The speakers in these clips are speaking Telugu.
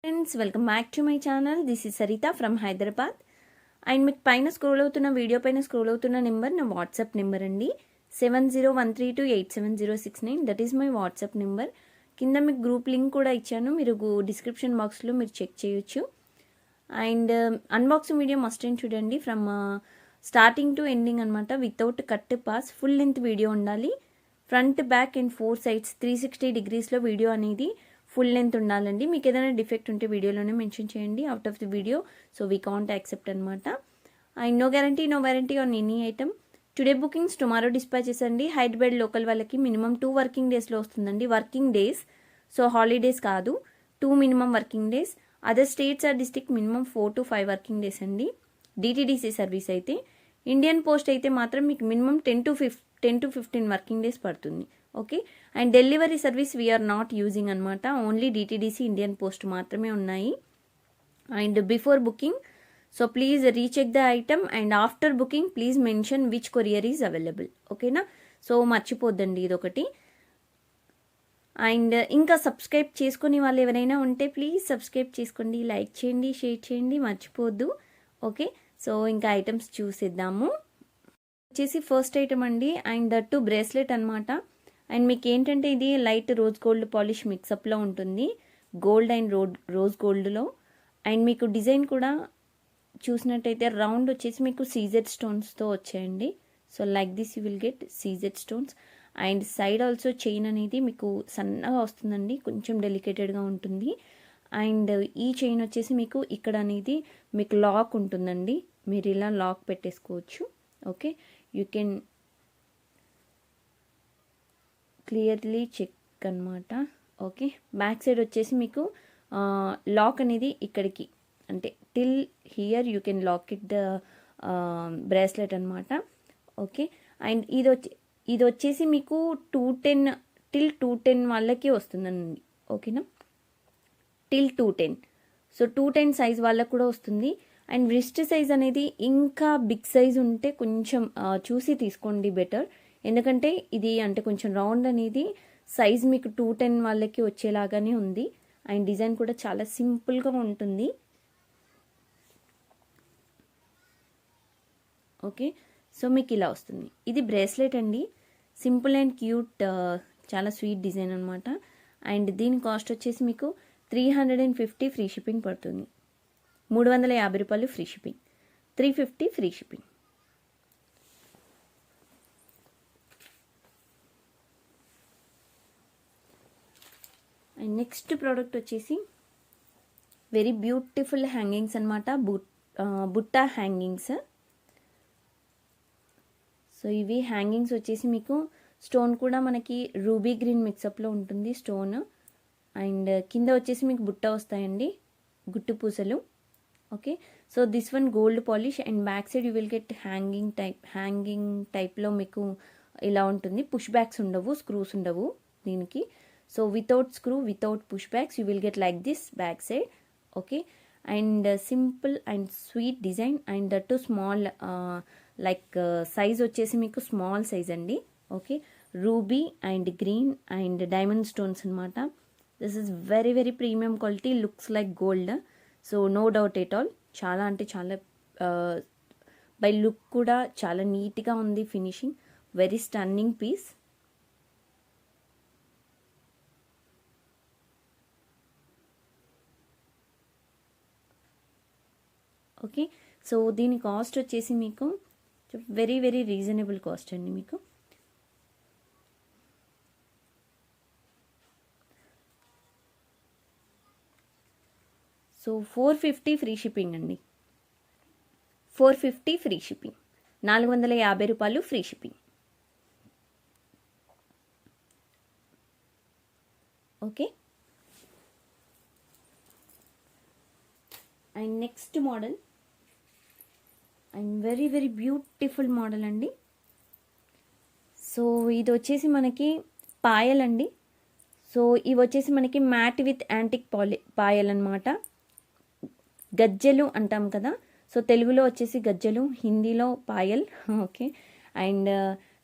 Friends, welcome back to my channel. This is Saritha from Hyderabad. And మీకు పైన స్క్రోల్ అవుతున్న వీడియో పైన స్క్రోల్ అవుతున్న నెంబర్ నా వాట్సాప్ నెంబర్ అండి. 7013287069. That is my WhatsApp number. కింద మీకు గ్రూప్ లింక్ కూడా ఇచ్చాను, మీరు డిస్క్రిప్షన్ బాక్స్లో మీరు చెక్ చేయొచ్చు. And unboxing video must and చూడండి, ఫ్రమ్ స్టార్టింగ్ టు ఎండింగ్ అనమాట. Without cut pass full length video ఉండాలి. ఫ్రంట్ బ్యాక్ అండ్ 4 sides 360 degreesలో వీడియో అనేది ఫుల్ లెంత్ ఉండాలండి. మీకు ఏదైనా డిఫెక్ట్ ఉంటే వీడియోలోనే మెన్షన్ చేయండి, out of the video. So we can't accept అనమాట. And no warranty on any item. Today bookings tomorrow dispatches అండి. హైదరాబాద్ లోకల్ వాళ్ళకి మినిమం 2 working daysలో వస్తుందండి. వర్కింగ్ డేస్, సో హాలిడేస్ కాదు, 2 minimum working days. Other states or district minimum 4 to 5 working days అండి. డిటీడీసీ సర్వీస్ అయితే. ఇండియన్ పోస్ట్ అయితే మాత్రం మీకు మినిమం 10 to 15 working days పడుతుంది. Okay. And delivery service we are not using అనమాట. ఓన్లీ డిటీడీసీ ఇండియన్ పోస్ట్ మాత్రమే ఉన్నాయి. And before booking, so please recheck the item. And after booking please mention which courier is available. ఓకేనా? సో మర్చిపోద్దండి ఇదొకటి. అండ్ ఇంకా సబ్స్క్రైబ్ చేసుకుని వాళ్ళు ఎవరైనా ఉంటే ప్లీజ్ సబ్స్క్రైబ్ చేసుకోండి, లైక్ చేయండి, షేర్ చేయండి, మర్చిపోద్దు. ఓకే. సో ఇంకా ఐటమ్స్ చూసేద్దాము. వచ్చేసి ఫస్ట్ ఐటమ్ అండి, అండ్ దట్ టు బ్రేస్లెట్ అనమాట. అండ్ మీకు ఏంటంటే ఇది లైట్ రోజ్ గోల్డ్ పాలిష్ మిక్సప్లో ఉంటుంది, గోల్డ్ అండ్ రోజ్ గోల్డ్లో. అండ్ మీకు డిజైన్ కూడా చూసినట్టయితే రౌండ్ వచ్చేసి మీకు సీజెడ్ స్టోన్స్తో వచ్చాయండి. So like this you will get CZ stones. And side also chain అనేది మీకు సన్నగా వస్తుందండి, కొంచెం డెలికేటెడ్గా ఉంటుంది. అండ్ ఈ చైన్ వచ్చేసి మీకు ఇక్కడ అనేది మీకు లాక్ ఉంటుందండి, మీరు ఇలా లాక్ పెట్టేసుకోవచ్చు. Okay, you can clearly check అనమాట. ఓకే, బ్యాక్ సైడ్ వచ్చేసి మీకు లాక్ అనేది ఇక్కడికి, అంటే till here you can lock it the bracelet అనమాట. ఓకే. అండ్ ఇది వచ్చేసి మీకు 210 వాళ్ళకి వస్తుందండి. ఓకేనా? టిల్ 210. సో 210 సైజ్ వాళ్ళకు కూడా వస్తుంది. అండ్ రిస్ట్ సైజ్ అనేది ఇంకా బిగ్ సైజ్ ఉంటే కొంచెం చూసి తీసుకోండి బెటర్, ఎందుకంటే ఇది అంటే కొంచెం రౌండ్ అనేది సైజ్ మీకు 210 వాళ్ళకి వచ్చేలాగానే ఉంది. అండ్ డిజైన్ కూడా చాలా సింపుల్గా ఉంటుంది. ఓకే. సో మీకు ఇలా వస్తుంది. ఇది బ్రేస్లెట్ అండి, సింపుల్ అండ్ క్యూట్, చాలా స్వీట్ డిజైన్ అనమాట. అండ్ దీని కాస్ట్ వచ్చేసి మీకు 350 ఫ్రీ షిప్పింగ్ పడుతుంది. 350 రూపాయలు free shipping, 350 free shipping. And next product వచ్చేసి వెరీ బ్యూటిఫుల్ హ్యాంగింగ్స్ అనమాట, బుట్టా హ్యాంగింగ్స్. సో ఇవి హ్యాంగింగ్స్ వచ్చేసి మీకు స్టోన్ కూడా మనకి రూబీ గ్రీన్ మిక్సప్లో ఉంటుంది స్టోన్. అండ్ కింద వచ్చేసి మీకు బుట్ట వస్తాయండి, గుట్టు పూసలు. Okay. So this one gold polish. And back side you will get hanging టైప్లో మీకు ఇలా ఉంటుంది. పుష్ బ్యాక్స్ ఉండవు, స్క్రూస్ ఉండవు దీనికి. So without screw, without push backs you will get like this back side. Okay. And simple and sweet design. And that too small, like size వచ్చేసి మీకు స్మాల్ సైజ్ అండి. Okay. Ruby and green and diamond stones అనమాట. This is very very premium quality, looks like gold. So no doubt at all, చాలా అంటే చాలా బై లుక్ కూడా చాలా నీట్గా ఉంది finishing, very stunning piece. Okay. So దీని కాస్ట్ వచ్చేసి మీకు వెరీ వెరీ రీజనబుల్ కాస్ట్ అండి. మీకు సో 450 ఫ్రీ షిప్పింగ్ అండి, 450 ఫ్రీ షిప్పింగ్, 450 రూపాయలు free shipping. Okay. And next model, and very very beautiful model అండి. సో ఇది వచ్చేసి మనకి పాయల్ అండి. సో ఇవి వచ్చేసి మనకి మ్యాట్ విత్ యాంటిక్ పాయల్ అనమాట. గజ్జెలు అంటాం కదా, సో తెలుగులో వచ్చేసి గజ్జెలు, హిందీలో Payal. Okay. And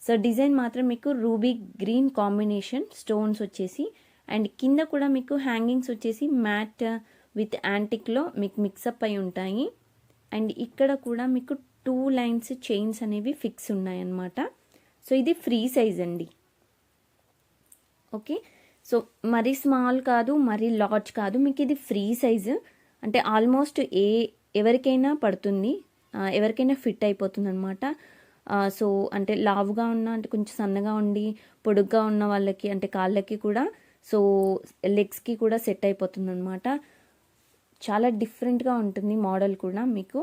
so design మాత్రం మీకు రూబీ గ్రీన్ కాంబినేషన్ స్టోన్స్ వచ్చేసి. అండ్ కింద కూడా మీకు హ్యాంగింగ్స్ వచ్చేసి మ్యాట్ విత్ యాంటిక్లో మీకు మిక్సప్ అయి ఉంటాయి. అండ్ ఇక్కడ కూడా మీకు 2 లైన్స్ చైన్స్ అనేవి ఫిక్స్ ఉన్నాయన్నమాట. సో ఇది ఫ్రీ సైజ్ అండి. ఓకే, సో మరీ స్మాల్ కాదు, మరీ లార్జ్ కాదు, మీకు ఇది ఫ్రీ సైజు. అంటే ఆల్మోస్ట్ ఎవరికైనా పడుతుంది, ఎవరికైనా ఫిట్ అయిపోతుంది అనమాట. సో అంటే లావుగా ఉన్న, అంటే కొంచెం సన్నగా ఉండి పొడుగ్గా ఉన్న వాళ్ళకి, అంటే కాళ్ళకి కూడా, సో లెగ్స్కి కూడా సెట్ అయిపోతుంది అనమాట. చాలా డిఫరెంట్గా ఉంటుంది మోడల్ కూడా మీకు.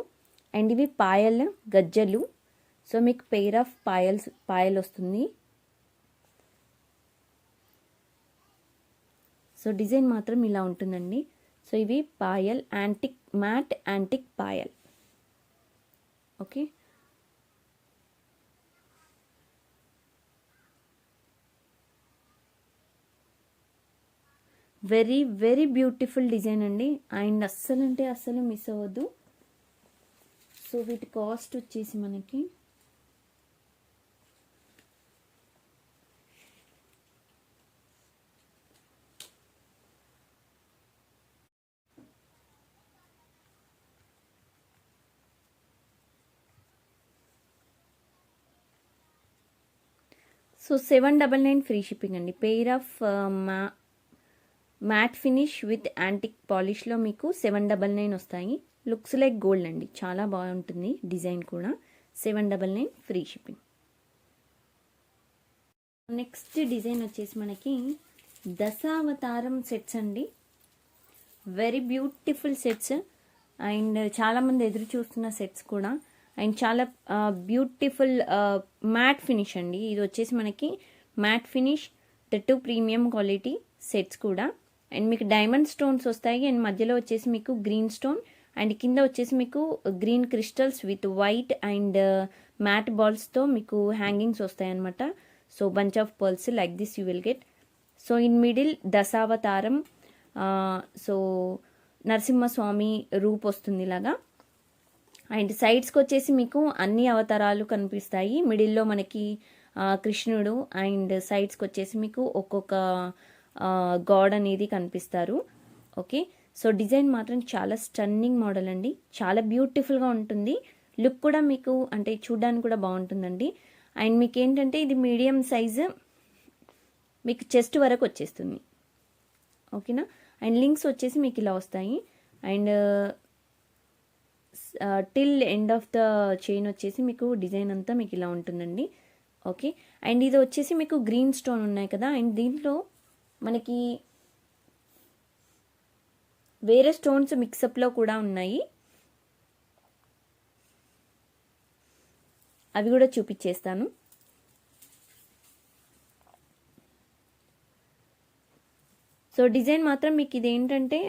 అండ్ ఇవి పాయల్ గజ్జలు. సో మీకు పెయిర్ ఆఫ్ పాయల్ వస్తుంది. సో డిజైన్ మాత్రం ఇలా ఉంటుందండి. సో ఇవి payal antique, matte antique payal. Okay, very very beautiful design అండి. అండ్ అస్సలు అంటే అస్సలు మిస్ అవ్వద్దు. సో వీటి కాస్ట్ వచ్చేసి మనకి సో 799 ఫ్రీ షిప్పింగ్ అండి. Pair of matte finish with antique పాలిష్లో మీకు 799 వస్తాయి. లుక్స్ లైక్ గోల్డ్ అండి, చాలా బాగుంటుంది డిజైన్ కూడా. 799 ఫ్రీ షిప్పింగ్. నెక్స్ట్ డిజైన్ వచ్చేసి మనకి దశావతారం సెట్స్ అండి. వెరీ బ్యూటిఫుల్ సెట్స్ అండ్ చాలామంది ఎదురు చూస్తున్న సెట్స్ కూడా. అండ్ చాలా బ్యూటిఫుల్ మ్యాట్ ఫినిష్ అండి. ఇది వచ్చేసి మనకి matte finish, that too premium quality sets కూడా. అండ్ మీకు డైమండ్ స్టోన్స్ వస్తాయి. అండ్ మధ్యలో వచ్చేసి మీకు గ్రీన్ స్టోన్, అండ్ కింద వచ్చేసి మీకు green crystals with white and matte బాల్స్తో మీకు హ్యాంగింగ్స్ వస్తాయి అనమాట. So bunch of pearls like this you will get. So in middle Dashavataram, so Narasimhaswamy రూప్ వస్తుంది ఇలాగా. అండ్ సైడ్స్కి వచ్చేసి మీకు అన్ని అవతారాలు కనిపిస్తాయి. మిడిల్లో మనకి కృష్ణుడు, అండ్ సైడ్స్కి వచ్చేసి మీకు ఒక్కొక్క గాడ్ అనేది కనిపిస్తారు. ఓకే, సో డిజైన్ మాత్రం చాలా స్టన్నింగ్ మోడల్ అండి, చాలా బ్యూటిఫుల్గా ఉంటుంది. లుక్ కూడా మీకు అంటే చూడడానికి కూడా బాగుంటుందండి. అండ్ మీకు ఏంటంటే ఇది మీడియం సైజు, మీకు చెస్ట్ వరకు వచ్చేస్తుంది. ఓకేనా. అండ్ లింక్స్ వచ్చేసి మీకు ఇలా వస్తాయి. And till end of the chain వచ్చేసి మీకు డిజైన్ అంతా మీకు ఇలా ఉంటుందండి. ఓకే, అండ్ ఇది వచ్చేసి మీకు గ్రీన్ స్టోన్ ఉన్నాయి కదా, అండ్ దీంట్లో మనకి వేరే స్టోన్స్ మిక్సప్లో కూడా ఉన్నాయి, అవి కూడా చూపించేస్తాను. సో డిజైన్ మాత్రం మీకు ఇదేంటంటే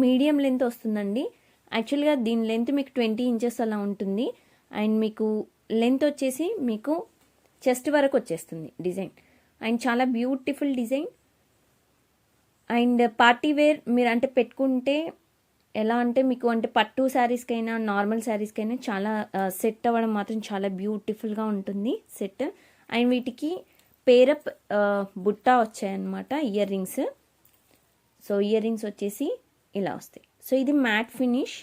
మీడియం లెంత్ వస్తుందండి. యాక్చువల్గా దీని లెంత్ మీకు 20 ఇంచెస్ అలా ఉంటుంది. అండ్ మీకు లెంత్ వచ్చేసి మీకు చెస్ట్ వరకు వచ్చేస్తుంది డిజైన్. అండ్ చాలా beautiful design. And party wear మీరు అంటే పెట్టుకుంటే ఎలా అంటే మీకు అంటే పట్టు శారీస్కైనా నార్మల్ శారీస్కైనా చాలా సెట్ అవ్వడం మాత్రం చాలా బ్యూటిఫుల్గా ఉంటుంది సెట్. అండ్ వీటికి పేరప్ బుట్టా వచ్చాయన్నమాట, earrings. So earrings వచ్చేసి ఇలా వస్తాయి. సో ఇది matte finish.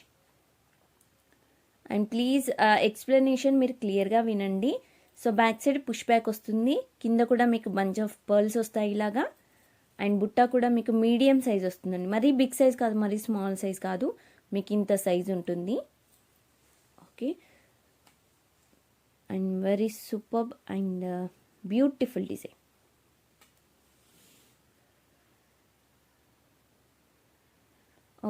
And please explanation మీరు క్లియర్గా వినండి. So back side push back వస్తుంది, కింద కూడా మీకు బంచ్ ఆఫ్ పర్ల్స్ వస్తాయి ఇలాగా. అండ్ బుట్ట కూడా మీకు మీడియం సైజ్ వస్తుందండి, మరీ బిగ్ సైజ్ కాదు, మరీ స్మాల్ సైజ్ కాదు, మీకు ఇంత సైజ్ ఉంటుంది. Okay, and very superb and beautiful design.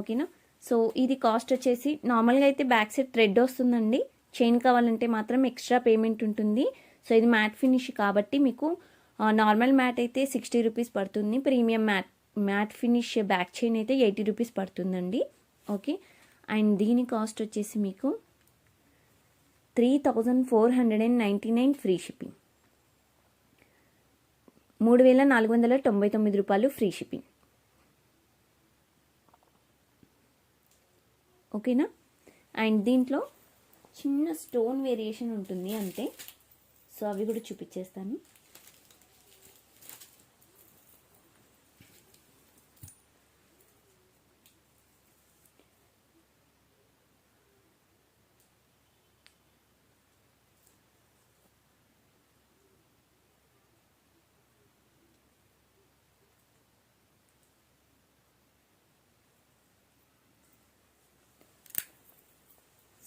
ఓకేనా. సో ఇది కాస్ట్ వచ్చేసి నార్మల్గా అయితే బ్యాక్ సైడ్ థ్రెడ్ వస్తుందండి, చైన్ కావాలంటే మాత్రం ఎక్స్ట్రా పేమెంట్ ఉంటుంది. సో ఇది మ్యాట్ ఫినిష్ కాబట్టి మీకు నార్మల్ మ్యాట్ అయితే 60 రూపీస్ పడుతుంది, premium matte finish back chain అయితే 80 రూపీస్ పడుతుందండి. ఓకే, అండ్ దీని కాస్ట్ వచ్చేసి మీకు 3499 ఫ్రీ షిప్పింగ్, 3499 రూపాయలు ఫ్రీ షిప్పింగ్. ఓకేనా. అండ్ దీంట్లో చిన్న స్టోన్ వేరియేషన్ ఉంటుంది అంతే. సో అవి కూడా చూపించేస్తాను.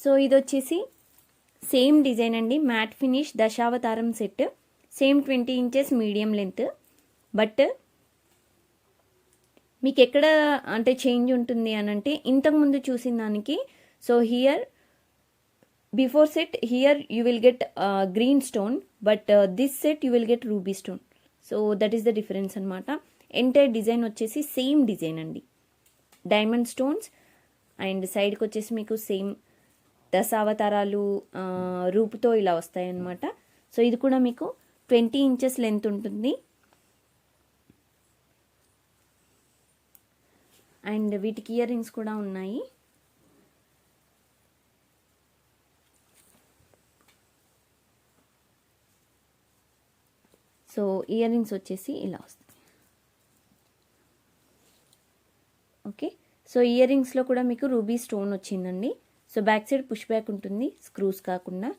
సో ఇది వచ్చేసి సేమ్ డిజైన్ అండి, matte finish Dashavataram set, same 20 inches medium length. But మీకు ఎక్కడ అంటే చేంజ్ ఉంటుంది అని అంటే ఇంతకుముందు చూసిన దానికి, so here before set here you will get green stone, but this set you will get ruby stone. So that is the difference అనమాట. ఎంటైర్ డిజైన్ వచ్చేసి సేమ్ డిజైన్ అండి, డైమండ్ స్టోన్స్ అండ్ సైడ్కి వచ్చేసి మీకు సేమ్ దశావతారాలు రూపుతో ఇలా వస్తాయి అన్నమాట. సో ఇది కూడా మీకు 20 ఇంచెస్ లెంత్ ఉంటుంది. అండ్ వీటికి ఇయర్ రింగ్స్ కూడా ఉన్నాయి. సో ఇయర్ రింగ్స్ వచ్చేసి ఇలా వస్తాయి. ఓకే, సో ఇయర్ రింగ్స్లో కూడా మీకు రూబీ స్టోన్ వచ్చిందండి. So back side push back ఉంటుంది, స్క్రూస్ కాకుండా.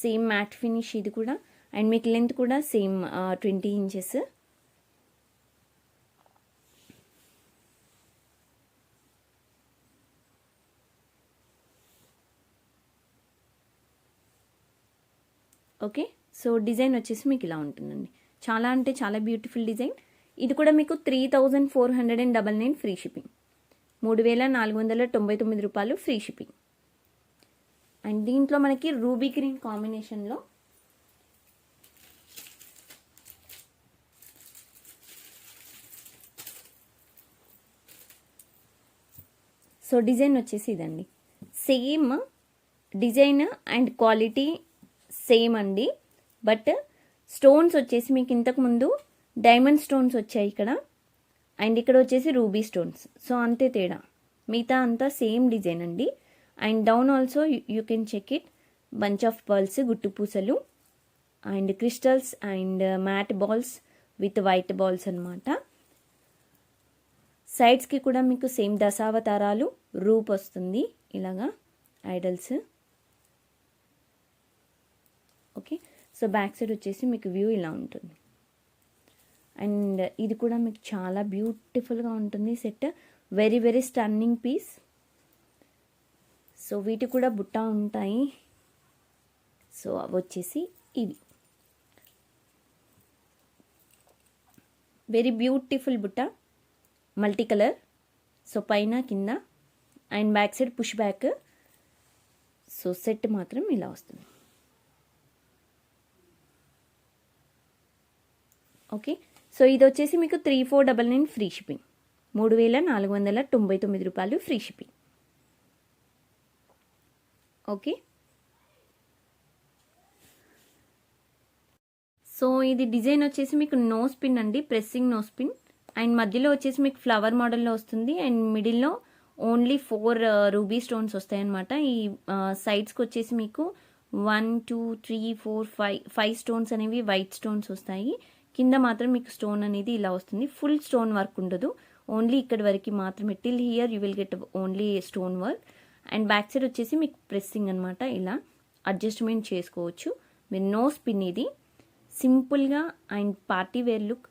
సేమ్ మ్యాట్ ఫినిష్ ఇది కూడా. అండ్ మీకు లెంత్ కూడా same 20 inches. Okay, so design వచ్చేసి మీకు ఇలా ఉంటుందండి. చాలా అంటే చాలా బ్యూటిఫుల్ డిజైన్. ఇది కూడా మీకు 3499 ఫ్రీ షిప్పింగ్, 3499 రూపాయలు ఫ్రీ షిప్పింగ్. అండ్ దీంట్లో మనకి రూబీ గ్రీన్ కాంబినేషన్లో సో డిజైన్ వచ్చేసి ఇదండి. Same design and quality same అండి. బట్ స్టోన్స్ వచ్చేసి మీకు ఇంతకుముందు డైమండ్ స్టోన్స్ వచ్చాయి ఇక్కడ, అండ్ ఇక్కడ వచ్చేసి రూబీ స్టోన్స్. సో అంతే తేడా, మిగతా అంతా సేమ్ డిజైన్ అండి. And down also you can check it, bunch of pearls, గుట్టు పూసలు and crystals and matte balls with white balls అనమాట. సైడ్స్కి కూడా మీకు సేమ్ దశావతారాలు రూప్ వస్తుంది ఇలాగా, idols. Okay, so back side వచ్చేసి మీకు వ్యూ ఇలా ఉంటుంది. అండ్ ఇది కూడా మీకు చాలా బ్యూటిఫుల్గా ఉంటుంది set, very very stunning piece. So వీటి కూడా బుట్ట ఉంటాయి. సో అవి వచ్చేసి ఇవి వెరీ బ్యూటిఫుల్ బుట్ట, మల్టీ కలర్. సో పైన కింద and back side push back. So set మాత్రం ఇలా వస్తుంది. ఓకే, సో ఇది వచ్చేసి మీకు 3499 ఫ్రీ షిప్పింగ్, 3499 రూపాయలు ఫ్రీ షిప్పింగ్. ఓకే, సో ఇది డిజైన్ వచ్చేసి మీకు నోస్ పిన్ అండి, ప్రెస్సింగ్ నోస్ పిన్. అండ్ మధ్యలో వచ్చేసి మీకు ఫ్లవర్ మోడల్లో వస్తుంది. అండ్ మిడిల్లో ఓన్లీ 4 రూబీ స్టోన్స్ వస్తాయన్నమాట. ఈ సైడ్స్కి వచ్చేసి మీకు 1 2 3 4 5 స్టోన్స్ అనేవి వైట్ స్టోన్స్ వస్తాయి. కింద మాత్రం మీకు స్టోన్ అనేది ఇలా వస్తుంది, ఫుల్ స్టోన్ వర్క్ ఉండదు, ఓన్లీ ఇక్కడి వరకు మాత్రమే. Till here you will get only stone work. And back side వచ్చేసి మీకు ప్రెస్సింగ్ అనమాట, ఇలా అడ్జస్ట్మెంట్ చేసుకోవచ్చు మీరు. నో స్పిన్, ఇది సింపుల్గా and party wear look,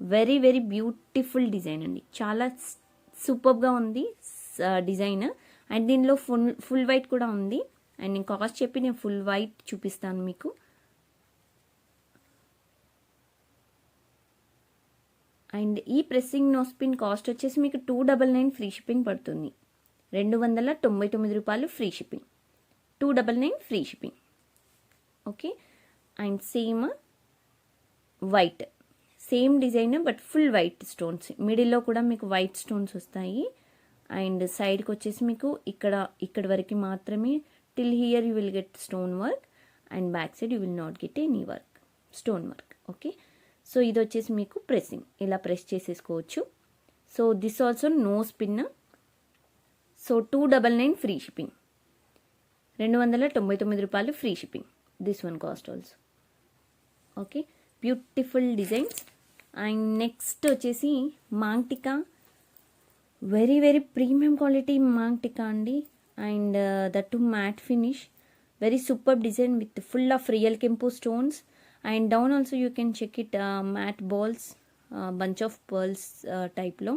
very very beautiful design అండి. చాలా సూపర్గా ఉంది డిజైన్. అండ్ దీనిలో ఫుల్ వైట్ కూడా ఉంది. అండ్ నేను కాస్ట్ చెప్పి నేను ఫుల్ వైట్ చూపిస్తాను మీకు. అండ్ ఈ ప్రెస్సింగ్ నో స్పిన్ కాస్ట్ వచ్చేసి మీకు 299 ఫ్రీ షిప్పింగ్ పడుతుంది, 299 రూపాయలు free shipping, 299 free shipping. Okay, and same white, same design but full white stones. మిడిల్లో కూడా మీకు వైట్ స్టోన్స్ వస్తాయి. అండ్ సైడ్కి వచ్చేసి మీకు ఇక్కడ వరకు మాత్రమే, till here you will get stone work. And back side you will not get any work, stone work. Okay, so ఇది వచ్చేసి మీకు ప్రెస్సింగ్, ఇలా ప్రెస్ చేసేసుకోవచ్చు. So this also no spin. So 299 free shipping, 299 రూపాయలు free shipping. This one cost also. Okay, beautiful designs. And next వచ్చేసి maang tikka, very very premium quality maang tikka అండి. And that too matte finish, very super design with full of real కెంపు stones. And down also you can check it, matte balls, bunch of pearls టైప్లో.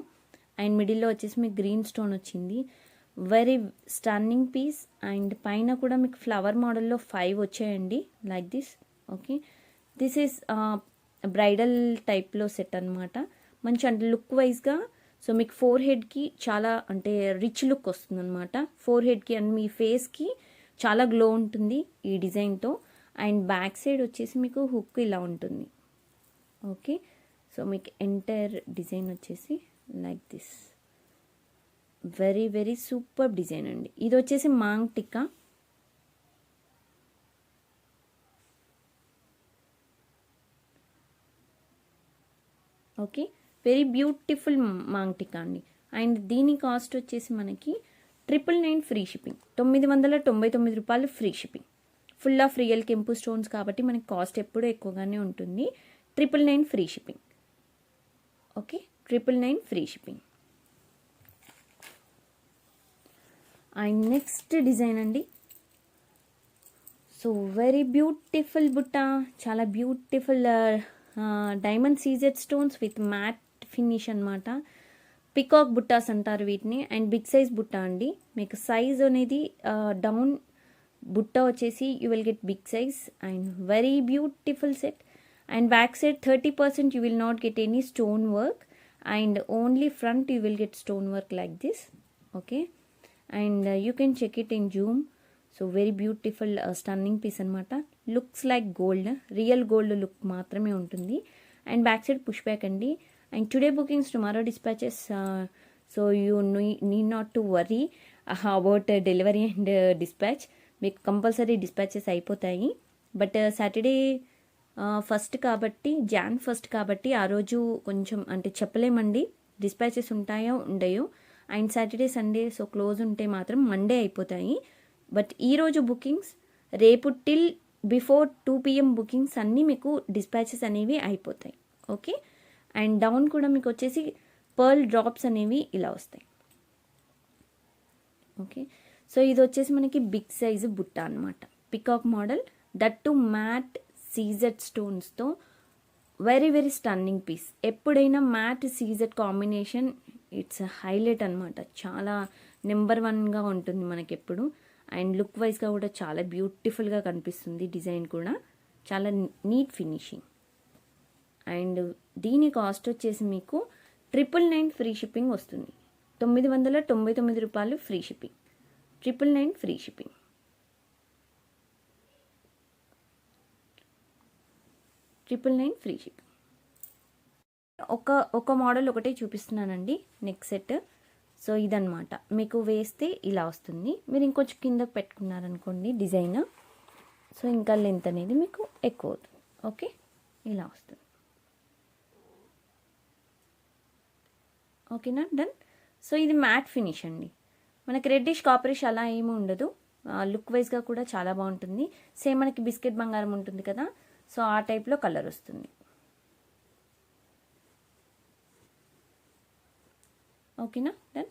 అండ్ మిడిల్లో వచ్చేసి మీకు గ్రీన్ స్టోన్ వచ్చింది, వెరీ స్టన్నింగ్ పీస్. అండ్ పైన కూడా మీకు ఫ్లవర్ మోడల్లో 5 వచ్చాయండి like this. Okay, this is bridal టైప్లో సెట్ అనమాట. మంచి అంటే లుక్ వైజ్గా సో మీకు ఫోర్ హెడ్కి చాలా అంటే రిచ్ లుక్ వస్తుంది అనమాట. ఫోర్ హెడ్కి అండ్ మీ ఫేస్కి చాలా గ్లో ఉంటుంది ఈ డిజైన్తో. అండ్ బ్యాక్ సైడ్ వచ్చేసి మీకు హుక్ ఇలా ఉంటుంది. ఓకే, సో మీకు ఎంటైర్ డిజైన్ వచ్చేసి like this. Very very super design అండి. ఇది వచ్చేసి maang tikka. Okay, very beautiful maang tikka అండి. అండ్ దీని కాస్ట్ వచ్చేసి మనకి 999 ఫ్రీ షిప్పింగ్. 999 రూపాయలు free shipping. Full of real కెంపు స్టోన్స్ కాబట్టి మనకి కాస్ట్ ఎప్పుడూ ఎక్కువగానే ఉంటుంది. 999 free shipping. Okay, 999 free shipping. And next design అండి. సో వెరీ బ్యూటిఫుల్ బుట్ట, చాలా beautiful diamond CZ stones with mat finish అనమాట. పికాక్ బుట్టాస్ అంటారు వీటిని. అండ్ బిగ్ సైజ్ బుట్ట అండి. మీకు సైజ్ అనేది డౌన్ బుట్ట వచ్చేసి you will get big size and very beautiful set. And back side 30% you will not get any stone work and only front you will get stone work like this. Okay, and you can check it in zoom. So very beautiful stunning piece anamata. Looks like gold, real gold look maatrame untundi. And back side push back andi. And today bookings, tomorrow dispatches, so you need not to worry about delivery and dispatch. మీకు కంపల్సరీ డిస్పాచెస్ అయిపోతాయి. బట్ సాటర్డే ఫస్ట్ కాబట్టి, Jan 1 కాబట్టి ఆ రోజు కొంచెం అంటే చెప్పలేమండి డిస్పాచెస్ ఉంటాయో ఉండయో. And Saturday Sunday so close ఉంటే మాత్రం మండే అయిపోతాయి. బట్ ఈరోజు బుకింగ్స్, రేపు టిల్ బిఫోర్ 2 PM బుకింగ్స్ అన్నీ మీకు డిస్పాచెస్ అనేవి అయిపోతాయి. ఓకే, అండ్ డౌన్ కూడా మీకు వచ్చేసి పర్ల్ డ్రాప్స్ అనేవి ఇలా వస్తాయి. ఓకే, సో ఇది వచ్చేసి మనకి బిగ్ సైజు బుట్ట అనమాట. Peacock model, that too matte CZ స్టోన్స్తో వెరీ వెరీ స్టన్నింగ్ పీస్. ఎప్పుడైనా matte CZ combination it's highlight అనమాట. చాలా నెంబర్ 1గా ఉంటుంది మనకి ఎప్పుడు. అండ్ లుక్ వైజ్గా కూడా చాలా బ్యూటిఫుల్గా కనిపిస్తుంది. డిజైన్ కూడా చాలా నీట్ ఫినిషింగ్. అండ్ దీని కాస్ట్ వచ్చేసి మీకు 999 ఫ్రీ షిప్పింగ్ వస్తుంది. 999 రూపాయలు free shipping. 999 free shipping. Free shipping. ఒక మోడల్ ఒకటే చూపిస్తున్నానండి నెక్ సెట్. సో ఇదన్నమాట. మీకు వేస్తే ఇలా వస్తుంది. మీరు ఇంకొంచెం కింద పెట్టుకున్నారనుకోండి డిజైన్, సో ఇంకా లెంత్ అనేది మీకు ఎక్కువ అవుతుంది. ఓకే, ఇలా వస్తుంది. ఓకేనా, డన్. సో ఇది మ్యాట్ ఫినిష్ అండి. మనకి రెడ్డిష్ కాపరిష్ అలా ఏమీ ఉండదు. లుక్ వైజ్గా కూడా చాలా బాగుంటుంది. సేమ్ మనకి బిస్కెట్ బంగారం ఉంటుంది కదా, సో ఆ టైప్లో కలర్ వస్తుంది. ఓకేనా, డన్.